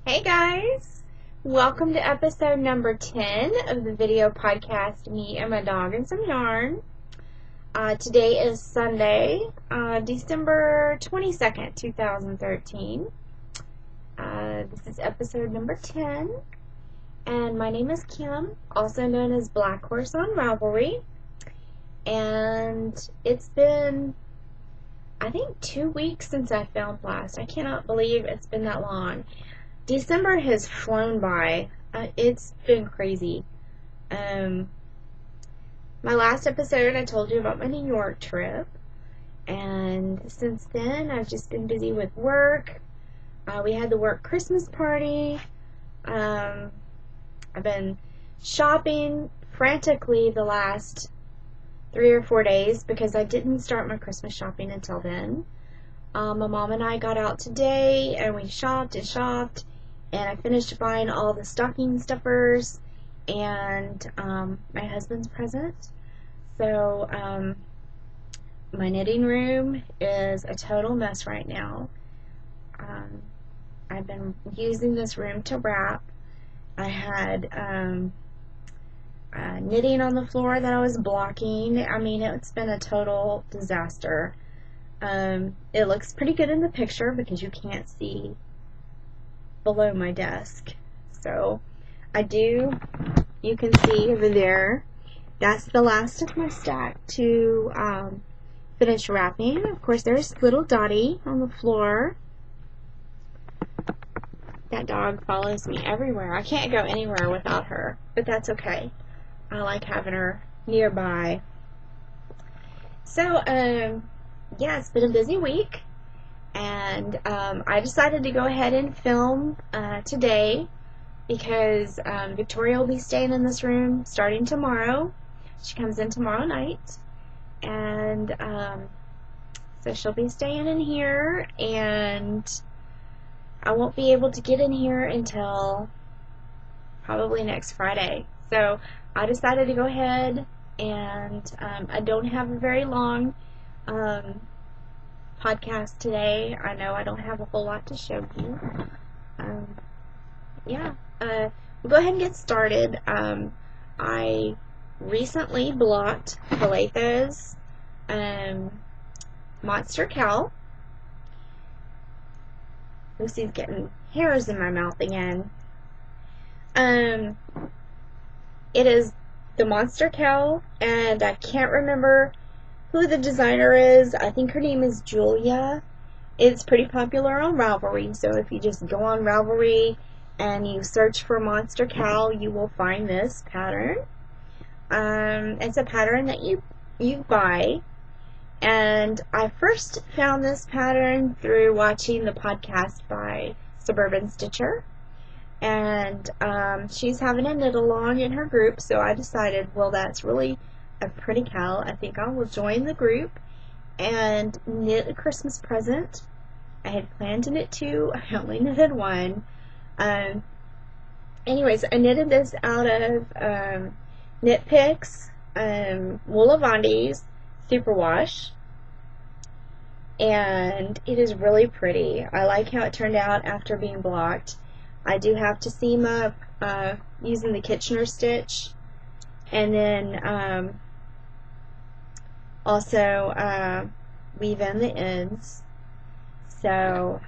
Hey guys! Welcome to episode number 10 of the video podcast Me and My Dog and Some Yarn. Today is Sunday, December 22nd, 2013. This is episode number 10, and my name is Kim, also known as Black Horse on Ravelry, and it's been, I think, 2 weeks since I filmed last. I cannot believe it's been that long. December has flown by. It's been crazy. My last episode I told you about my New York trip, and since then I've just been busy with work. We had the work Christmas party. I've been shopping frantically the last 3 or 4 days because I didn't start my Christmas shopping until then. My mom and I got out today and we shopped and shopped. And I finished buying all the stocking stuffers and my husband's present. So my knitting room is a total mess right now. I've been using this room to wrap. I had knitting on the floor that I was blocking. I mean, it's been a total disaster. It looks pretty good in the picture because you can't see below my desk. So you can see over there, that's the last of my stack to finish wrapping. Of course, there's little Dottie on the floor. That dog follows me everywhere. I can't go anywhere without her, but that's okay. I like having her nearby. So yeah, it's been a busy week. And I decided to go ahead and film today because Victoria will be staying in this room starting tomorrow. She comes in tomorrow night, and so she'll be staying in here, and I won't be able to get in here until probably next Friday. So I decided to go ahead, and I don't have a very long podcast today. I know I don't have a whole lot to show you. We'll go ahead and get started. I recently blocked Caletha's Monster Cowl. Lucy's getting hairs in my mouth again. It is the Monster Cowl, and I can't remember who the designer is. I think her name is Julia. It's pretty popular on Ravelry, so if you just go on Ravelry and you search for Monster Cowl, you will find this pattern. It's a pattern that you buy, and I first found this pattern through watching the podcast by Suburban Stitcher, and she's having a knit along in her group, so I decided, well, that's really a pretty cowl. I think I will join the group and knit a Christmas present. I had planned to knit 2. I only knitted 1. Anyways, I knitted this out of Knit Picks, Wool of Andes Superwash, and it is really pretty. I like how it turned out after being blocked. I do have to seam up using the Kitchener stitch, and then also weave in the ends. So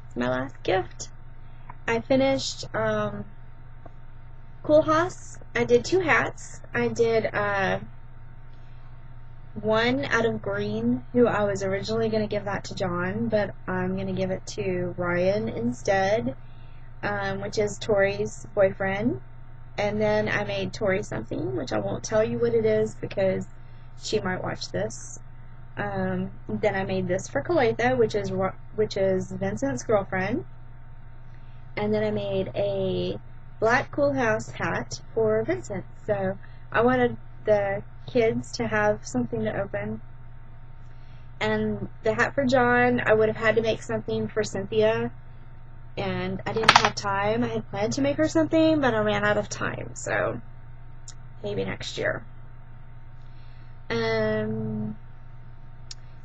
it's my last gift. I finished Koolhaas. I did 2 hats. I did one out of green, who I was originally going to give that to John, but I'm going to give it to Ryan instead, which is Tori's boyfriend. And then I made Tori something, which I won't tell you what it is because she might watch this. Then I made this for Caletha, which is Vincent's girlfriend. And then I made a black Koolhaas hat for Vincent. So I wanted the kids to have something to open. And the hat for John, I would have had to make something for Cynthia, and I didn't have time. I had planned to make her something, but I ran out of time, so maybe next year.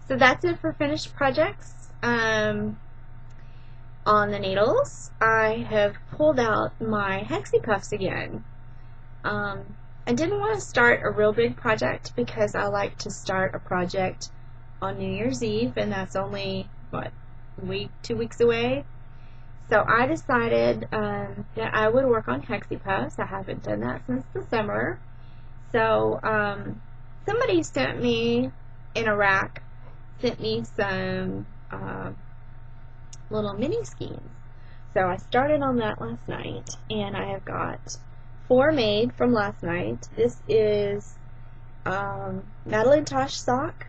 So that's it for finished projects. on the needles, I have pulled out my Hexie Puffs again. I didn't want to start a real big project because I like to start a project on New Year's Eve, and that's only, what, a week, 2 weeks away. So I decided that I would work on Hexie Puffs. I haven't done that since the summer. So somebody sent me in Iraq, sent me some little mini skeins. So I started on that last night, and I have got 4 made from last night. This is Madeline Tosh sock.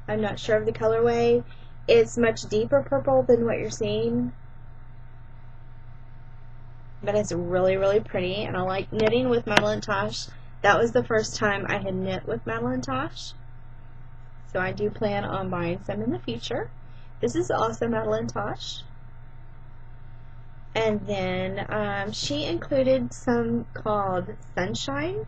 I'm not sure of the colorway. It's much deeper purple than what you're seeing, but it's really, really pretty, and I like knitting with Madeline Tosh. That was the first time I had knit with Madeline Tosh, so I do plan on buying some in the future. This is also Madeline Tosh. And then she included some called Sunshine,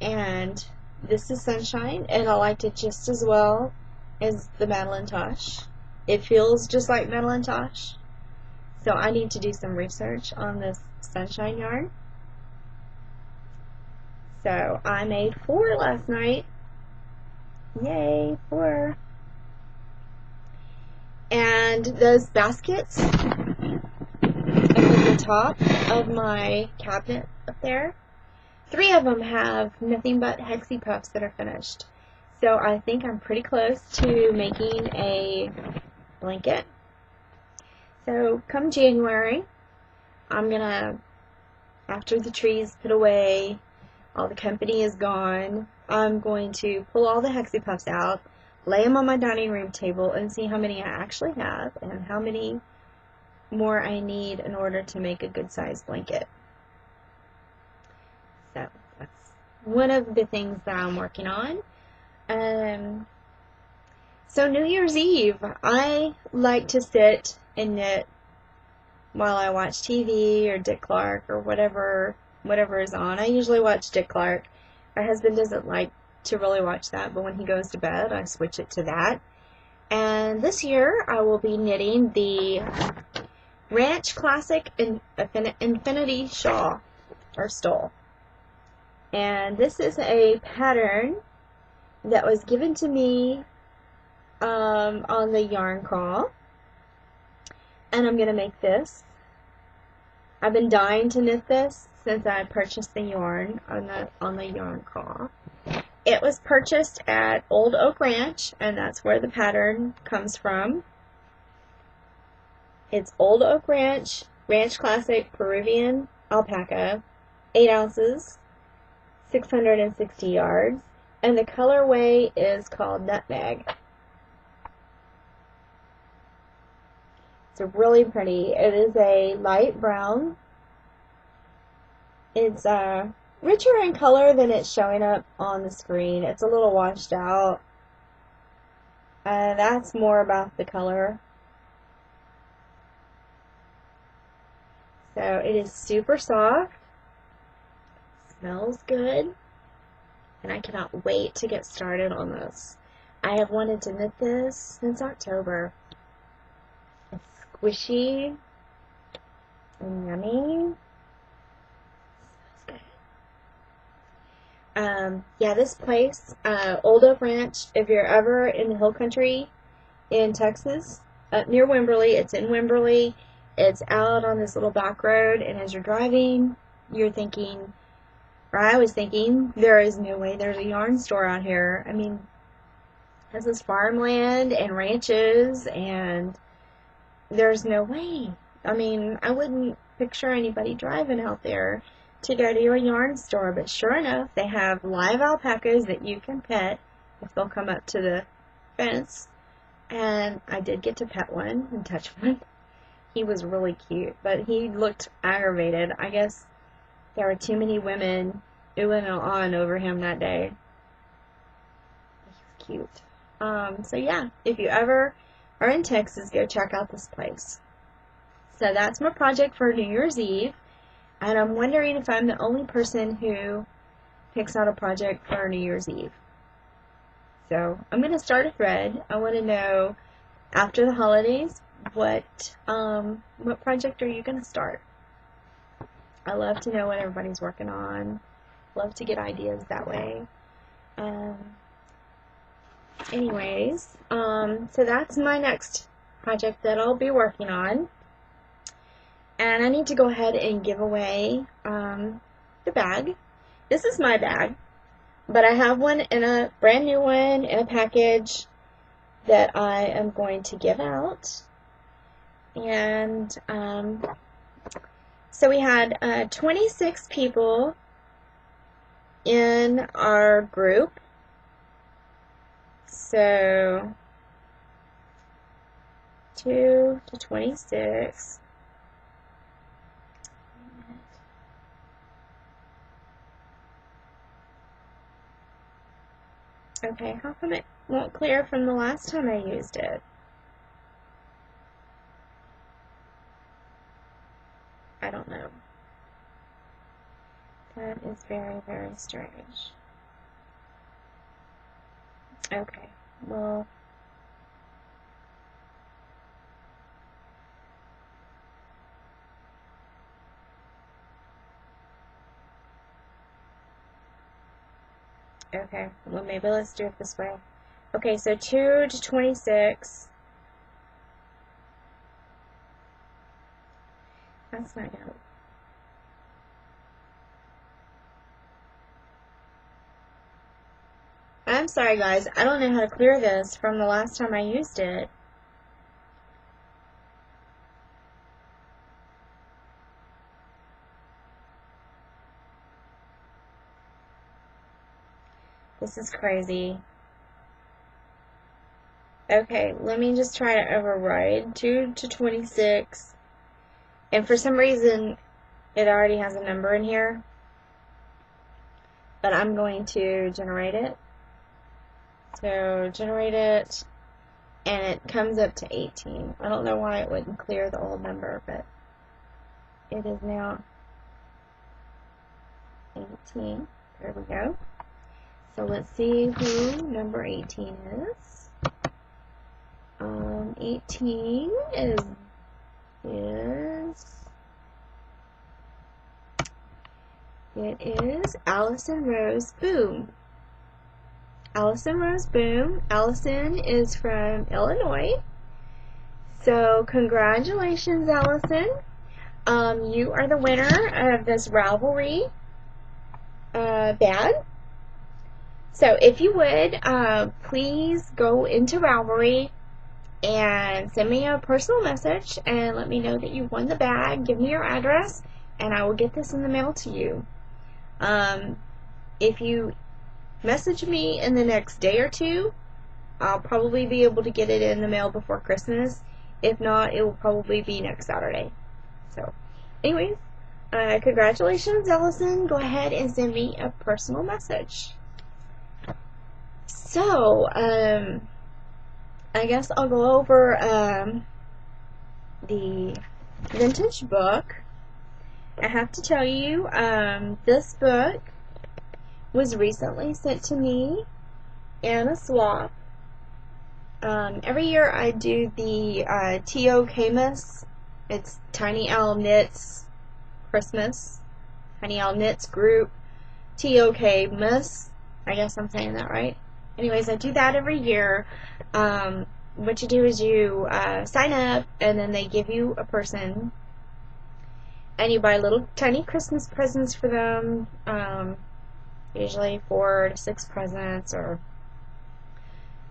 and this is Sunshine, and I liked it just as well as the Madeline Tosh. It feels just like Madeline Tosh, so I need to do some research on this Sunshine yarn. So I made 4 last night. Yay, 4. And those baskets up at the top of my cabinet up there, 3 of them have nothing but Hexie Puffs that are finished. So I think I'm pretty close to making a blanket. So come January, I'm gonna, after the trees put away, all the company is gone, I'm going to pull all the Hexie Puffs out, lay them on my dining room table, and see how many I actually have and how many more I need in order to make a good sized blanket. So that's one of the things that I'm working on. So New Year's Eve, I like to sit and knit while I watch TV or Dick Clark or whatever is on. I usually watch Dick Clark. My husband doesn't like to really watch that, but when he goes to bed, I switch it to that. And this year, I will be knitting the Ranch Classic Infinity Shawl, or Stole. And this is a pattern that was given to me on the yarn crawl. And I'm going to make this. I've been dying to knit this since I purchased the yarn on the yarn crawl. It was purchased at Old Oak Ranch, and that's where the pattern comes from. It's Old Oak Ranch, Ranch Classic Peruvian Alpaca, 8 ounces, 660 yards, and the colorway is called Nutmeg. It's really pretty. It is a light brown. It's richer in color than it's showing up on the screen. It's a little washed out. That's more about the color. So it is super soft. Smells good. And I cannot wait to get started on this. I have wanted to knit this since October. It's squishy and yummy. Yeah, this place, Old Oak Ranch, if you're ever in the hill country in Texas, near Wimberley, it's in Wimberley, it's out on this little back road, and as you're driving, you're thinking, or I was thinking, there is no way there's a yarn store out here. I mean, this is farmland and ranches, and there's no way. I mean, I wouldn't picture anybody driving out there to go to a yarn store, but sure enough, they have live alpacas that you can pet if they'll come up to the fence, and I did get to pet one and touch one. He was really cute, but he looked aggravated. I guess there were too many women oohing and awing over him that day. He's cute. So yeah, if you ever are in Texas, go check out this place. So that's my project for New Year's Eve. And I'm wondering if I'm the only person who picks out a project for New Year's Eve. So I'm going to start a thread. I want to know, after the holidays, what project are you going to start? I love to know what everybody's working on. Love to get ideas that way. Anyways, so that's my next project that I'll be working on. And I need to go ahead and give away the bag. This is my bag, but I have one in a brand new one in a package that I am going to give out. And so we had 26 people in our group. So 2 to 26. Okay, how come it won't clear from the last time I used it? I don't know. That is very, very strange. Okay, well, okay, well, maybe let's do it this way. Okay, so 2 to 26. That's not gonna. I'm sorry, guys. I don't know how to clear this from the last time I used it. This is crazy. Okay, let me just try to override 2 to 26. And for some reason, it already has a number in here. But I'm going to generate it. So, generate it. And it comes up to 18. I don't know why it wouldn't clear the old number, but it is now 18. There we go. So let's see who number 18 is. 18 it is Allison Rose Boom. Allison Rose Boom. Allison is from Illinois. So congratulations, Allison. You are the winner of this Ravelry bag. So if you would, please go into Ravelry and send me a personal message and let me know that you won the bag. Give me your address and I will get this in the mail to you. If you message me in the next day or two, I'll probably be able to get it in the mail before Christmas. If not, it will probably be next Saturday. So, anyways, congratulations, Allison. Go ahead and send me a personal message. So, I guess I'll go over the vintage book. I have to tell you, this book was recently sent to me in a swap. Every year I do the TOKmas. It's Tiny Owl Knits Christmas. Tiny Owl Knits Group TOKmas. I guess I'm saying that right. Anyways, I do that every year. What you do is you sign up, and then they give you a person, and you buy little tiny Christmas presents for them. Usually 4 to 6 presents, or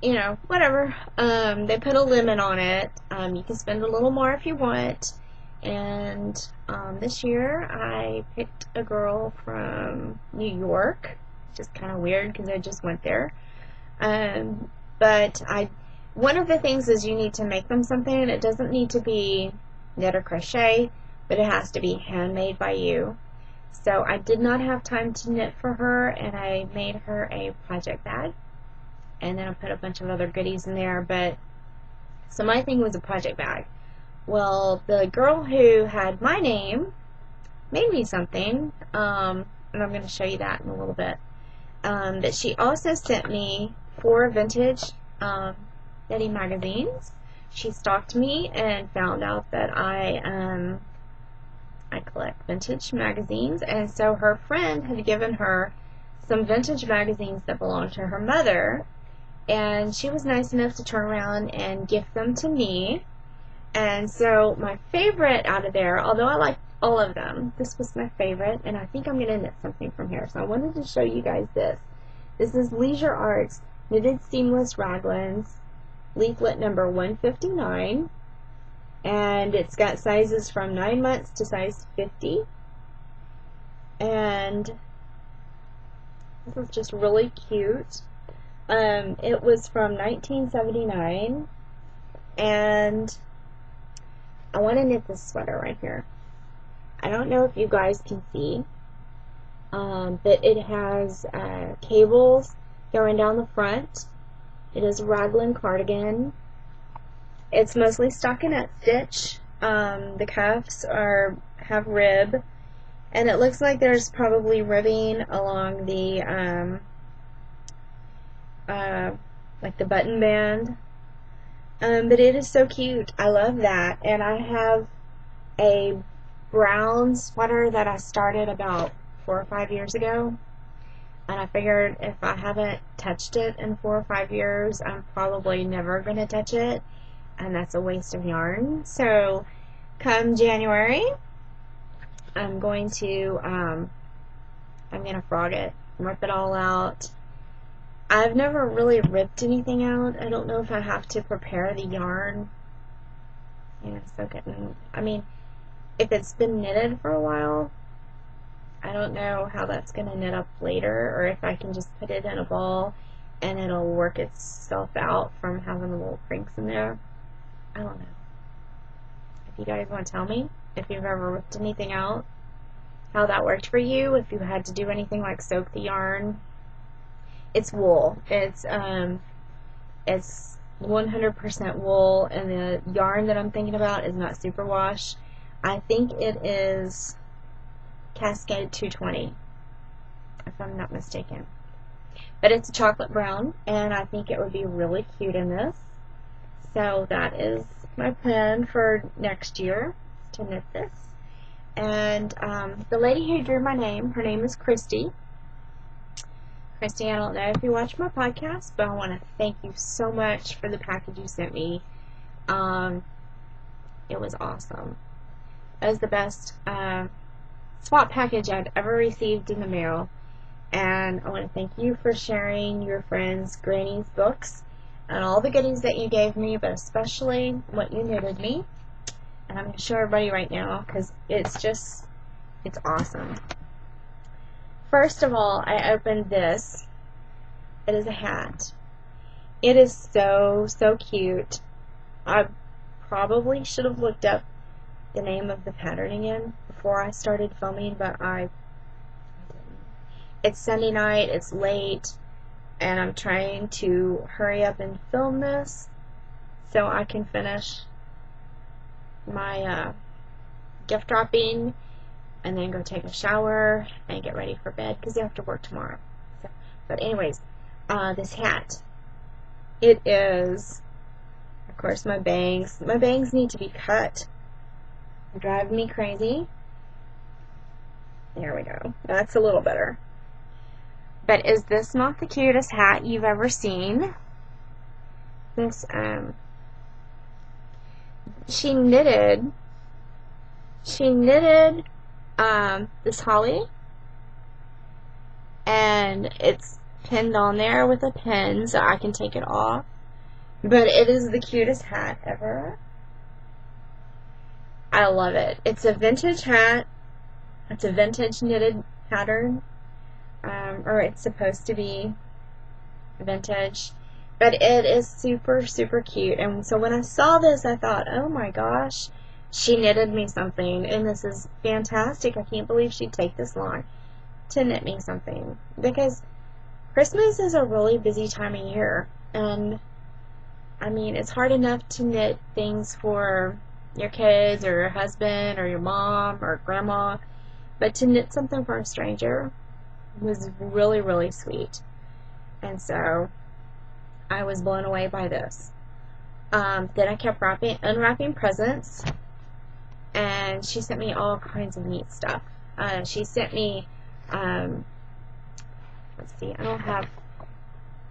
you know, whatever. They put a limit on it. You can spend a little more if you want. And this year I picked a girl from New York, which is kind of weird because I just went there. But one of the things is you need to make them something. It doesn't need to be knit or crochet, but it has to be handmade by you. So I did not have time to knit for her, and I made her a project bag. And then I put a bunch of other goodies in there, but so my thing was a project bag. Well, the girl who had my name made me something, and I'm going to show you that in a little bit. But she also sent me 4 vintage knitting magazines. she stalked me and found out that I collect vintage magazines, and so her friend had given her some vintage magazines that belonged to her mother, and she was nice enough to turn around and gift them to me. And so my favorite out of there, although I like all of them, this was my favorite, and I think I'm going to knit something from here. So I wanted to show you guys this. This is Leisure Arts Knitted Seamless Raglans, leaflet number 159, and it's got sizes from 9 months to size 50, and this is just really cute. It was from 1979, and I want to knit this sweater right here. I don't know if you guys can see, but it has cables going down the front. It is a raglan cardigan. It's mostly stockinette stitch. The cuffs have rib, and it looks like there's probably ribbing along the like the button band. But it is so cute. I love that. And I have a brown sweater that I started about 4 or 5 years ago, and I figured if I haven't touched it in 4 or 5 years, I'm probably never going to touch it, and that's a waste of yarn. So come January, I'm going to frog it, rip it all out. I've never really ripped anything out. I don't know if I have to prepare the yarn, soak it in. I mean, if it's been knitted for a while, I don't know how that's going to knit up later, or if I can just put it in a ball and it'll work itself out from having the little crinks in there. I don't know. If you guys want to tell me if you've ever ripped anything out, how that worked for you, if you had to do anything like soak the yarn. It's wool. It's 100% wool, and the yarn that I'm thinking about is not superwash. I think it is Cascade 220, if I'm not mistaken. But it's a chocolate brown, and I think it would be really cute in this. So that is my plan for next year, to knit this. And the lady who drew my name, her name is Christy. Christy, I don't know if you watch my podcast, but I want to thank you so much for the package you sent me. It was awesome. It was the best swap package I've ever received in the mail, and I want to thank you for sharing your friend's Granny's books and all the goodies that you gave me, but especially what you knitted me. And I'm going to show everybody right now because it's awesome. First of all, I opened this. It is a hat. It is so cute. I probably should have looked up the name of the pattern again before I started filming, but I didn't. It's Sunday night, it's late, and I'm trying to hurry up and film this so I can finish my gift wrapping and then go take a shower and get ready for bed because I have to work tomorrow. So, but anyways, this hat, it is, of course, my bangs. My bangs need to be cut. They're driving me crazy. There we go. That's a little better. But is this not the cutest hat you've ever seen? This, she knitted this holly, and it's pinned on there with a pin so I can take it off, but it is the cutest hat ever. I love it. It's a vintage hat. It's a vintage knitted pattern, or it's supposed to be vintage, but it is super cute. And so when I saw this, I thought, oh my gosh, she knitted me something, and this is fantastic. I can't believe she'd take this long to knit me something, because Christmas is a really busy time of year, and I mean, it's hard enough to knit things for your kids or your husband or your mom or grandma, but to knit something for a stranger was really sweet. And so I was blown away by this. Then I kept unwrapping presents, and she sent me all kinds of neat stuff. She sent me, let's see,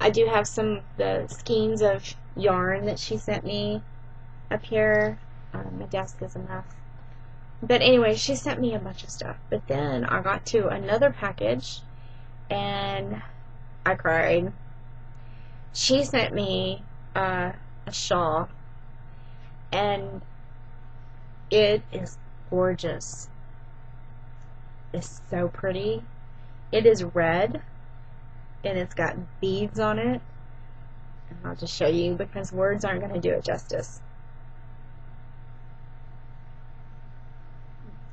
I do have some of the skeins of yarn that she sent me up here. My desk is a mess. But anyway, she sent me a bunch of stuff. But then I got to another package, and I cried. She sent me a shawl, and it is gorgeous. It's so pretty. It is red, and it's got beads on it. And I'll just show you because words aren't going to do it justice.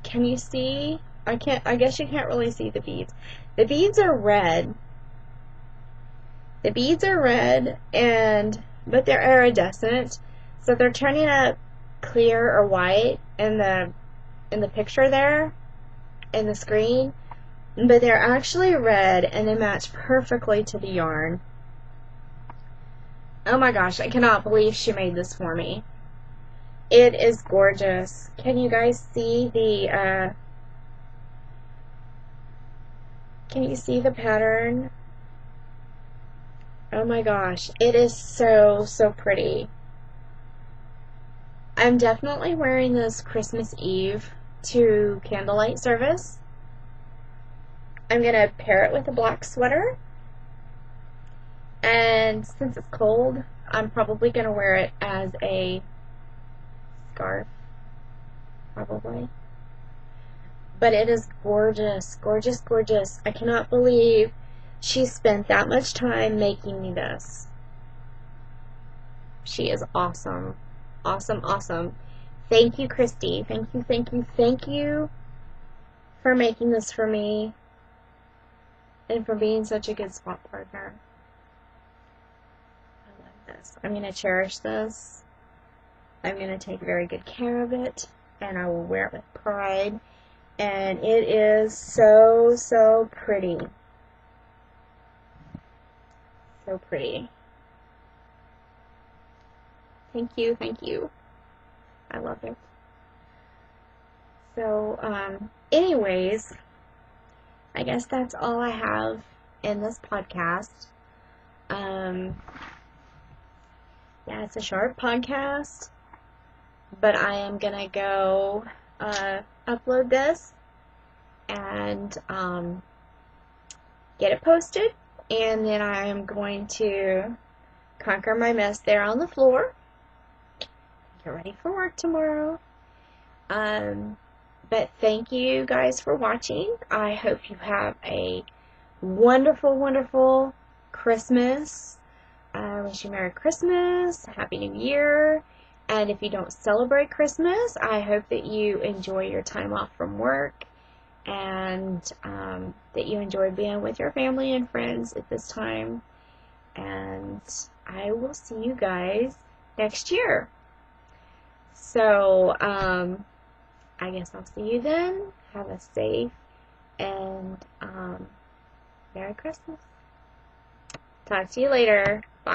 Can you see? I guess you can't really see the beads. The beads are red. The beads are red, but they're iridescent, so they're turning up clear or white in the picture there, in the screen, but they're actually red, and they match perfectly to the yarn. Oh my gosh, I cannot believe she made this for me. It is gorgeous. Can you guys see the pattern? Oh my gosh, it is so, so pretty. I'm definitely wearing this Christmas Eve to candlelight service. I'm going to pair it with a black sweater. And since it's cold, I'm probably going to wear it as a scarf, probably. But it is gorgeous, gorgeous, gorgeous. I cannot believe she spent that much time making me this. She is awesome. Awesome, awesome. Thank you, Christy. Thank you, thank you, thank you for making this for me and for being such a good swap partner. I love this. I'm going to cherish this. I'm going to take very good care of it, and I will wear it with pride. And it is so, so pretty. So pretty. Thank you, thank you. I love it. So, anyways, I guess that's all I have in this podcast. Yeah, it's a short podcast, but I am gonna go upload this and get it posted, and then I am going to conquer my mess there on the floor. Get ready for work tomorrow. But thank you guys for watching. I hope you have a wonderful, wonderful Christmas. I wish you Merry Christmas, Happy New Year, and if you don't celebrate Christmas, I hope that you enjoy your time off from work, and that you enjoy being with your family and friends at this time. And I will see you guys next year. So, I guess I'll see you then. Have a safe and Merry Christmas. Talk to you later. Bye.